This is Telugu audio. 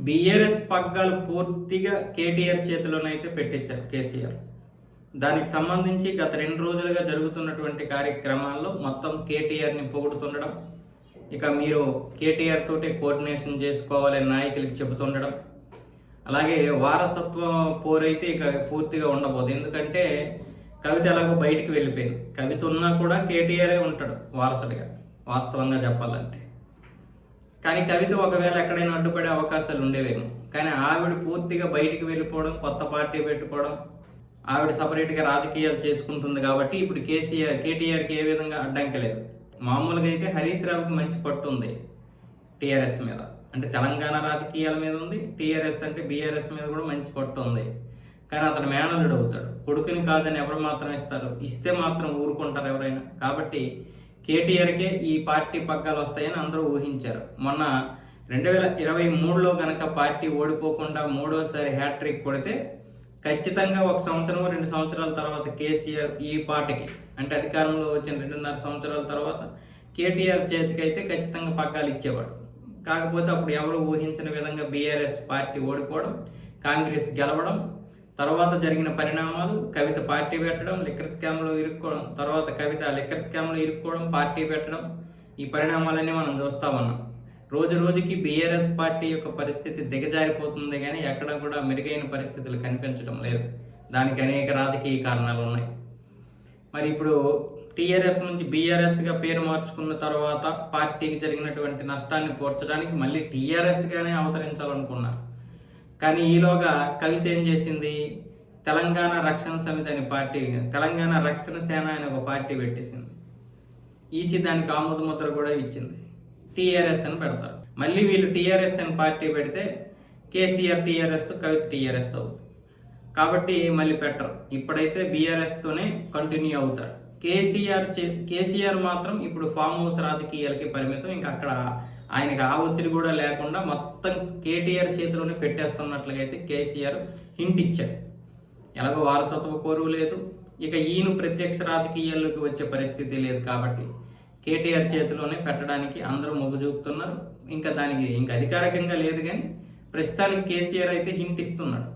బీఆర్ఎస్ పగ్గాలు పూర్తిగా కేటీఆర్ చేతిలోనైతే పెట్టేశారు కేసీఆర్. దానికి సంబంధించి గత 2 రోజులుగా జరుగుతున్నటువంటి కార్యక్రమాల్లో మొత్తం కేటీఆర్ని పొగుడుతుండడం, ఇక మీరు కేటీఆర్ తోటే కోఆర్డినేషన్ చేసుకోవాలని నాయకులకి చెబుతుండడం, అలాగే వారసత్వం పోరైతే ఇక పూర్తిగా ఉండబోదు. ఎందుకంటే కవిత ఎలాగో బయటికి వెళ్ళిపోయింది. కవిత ఉన్నా కూడా కేటీఆరే ఉంటాడు వారసుడిగా వాస్తవంగా చెప్పాలంటే. కానీ కవిత ఒకవేళ ఎక్కడైనా అడ్డుపడే అవకాశాలు ఉండేవేమో. కానీ ఆవిడ పూర్తిగా బయటికి వెళ్ళిపోవడం, కొత్త పార్టీ పెట్టుకోవడం, ఆవిడ సపరేట్గా రాజకీయాలు చేసుకుంటుంది కాబట్టి ఇప్పుడు కేటీఆర్కి ఏ విధంగా అడ్డంకి లేదు. మామూలుగా అయితే హరీష్ రావుకి మంచి పట్టు ఉంది టీఆర్ఎస్ మీద, అంటే తెలంగాణ రాజకీయాల మీద ఉంది. టీఆర్ఎస్ అంటే బీఆర్ఎస్ మీద కూడా మంచి పట్టు ఉంది. కానీ అతను మేనల్లుడు అవుతాడు. కొడుకుని కాదని ఎవరు మాత్రం ఇస్తారు? ఇస్తే మాత్రం ఊరుకుంటారు ఎవరైనా. కాబట్టి కేటీఆర్కే ఈ పార్టీ పగ్గాలు వస్తాయని అందరూ ఊహించారు. మొన్న 2023లో కనుక పార్టీ ఓడిపోకుండా 3వసారి హ్యాట్రిక్ కొడితే ఖచ్చితంగా 1 సంవత్సరం 2 సంవత్సరాల తర్వాత కేసీఆర్ ఈ పార్టీకి, అంటే అధికారంలో వచ్చిన 2.5 సంవత్సరాల తర్వాత కేటీఆర్ చేతికి అయితే ఖచ్చితంగా పగ్గాలు ఇచ్చేవాడు. కాకపోతే అప్పుడు ఎవరు ఊహించిన విధంగా బీఆర్ఎస్ పార్టీ ఓడిపోవడం, కాంగ్రెస్ గెలవడం, తర్వాత జరిగిన పరిణామాలు, కవిత పార్టీ పెట్టడం, లిక్కర్ స్కామ్లో ఇరుక్కోవడం, తర్వాత కవిత లిక్కర్ స్కామ్లో ఇరుక్కోవడం, పార్టీ పెట్టడం, ఈ పరిణామాలన్నీ మనం చూస్తూ ఉన్నాం. రోజు రోజుకి బీఆర్ఎస్ పార్టీ యొక్క పరిస్థితి దిగజారిపోతుంది, కానీ ఎక్కడ కూడా మెరుగైన పరిస్థితులు కనిపించడం లేదు. దానికి అనేక రాజకీయ కారణాలు ఉన్నాయి. మరి ఇప్పుడు టీఆర్ఎస్ నుంచి బీఆర్ఎస్గా పేరు మార్చుకున్న తర్వాత పార్టీకి జరిగినటువంటి నష్టాన్ని పూడ్చడానికి మళ్ళీ టీఆర్ఎస్గానే అవతరించాలనుకున్నారు. కానీ ఈలోగా కవిత ఏం చేసింది? తెలంగాణ రక్షణ సమితి అనే పార్టీ, తెలంగాణ రక్షణ సేన అనే ఒక పార్టీ పెట్టేసింది. ఈసీ దానికి ఆమోద ముద్ర కూడా ఇచ్చింది. టీఆర్ఎస్ అని పెడతారు. మళ్ళీ వీళ్ళు టీఆర్ఎస్ అని పార్టీ పెడితే కేసీఆర్ టీఆర్ఎస్, కవిత టీఆర్ఎస్ అవుతుంది. కాబట్టి మళ్ళీ పెట్టరు. ఇప్పుడైతే బీఆర్ఎస్తోనే కంటిన్యూ అవుతారు. కేసీఆర్ మాత్రం ఇప్పుడు ఫామ్ హౌస్ రాజకీయాలకి పరిమితం. ఇంకా అక్కడ ఆయనకు ఆ ఒత్తిడి కూడా లేకుండా మొత్తం కేటీఆర్ చేతిలోనే పెట్టేస్తున్నట్లుగా అయితే కేసీఆర్ హింట్ ఇచ్చాడు. ఎలాగో వారసత్వ కోరువు లేదు, ఇక ఈయన ప్రత్యక్ష రాజకీయాల్లోకి వచ్చే పరిస్థితి లేదు. కాబట్టి కేటీఆర్ చేతిలోనే పెట్టడానికి అందరూ మొగ్గు చూపుతున్నారు. ఇంకా దానికి ఇంకా అధికారికంగా లేదు, కానీ ప్రస్తుతానికి కేసీఆర్ అయితే హింట్ ఇస్తున్నాడు.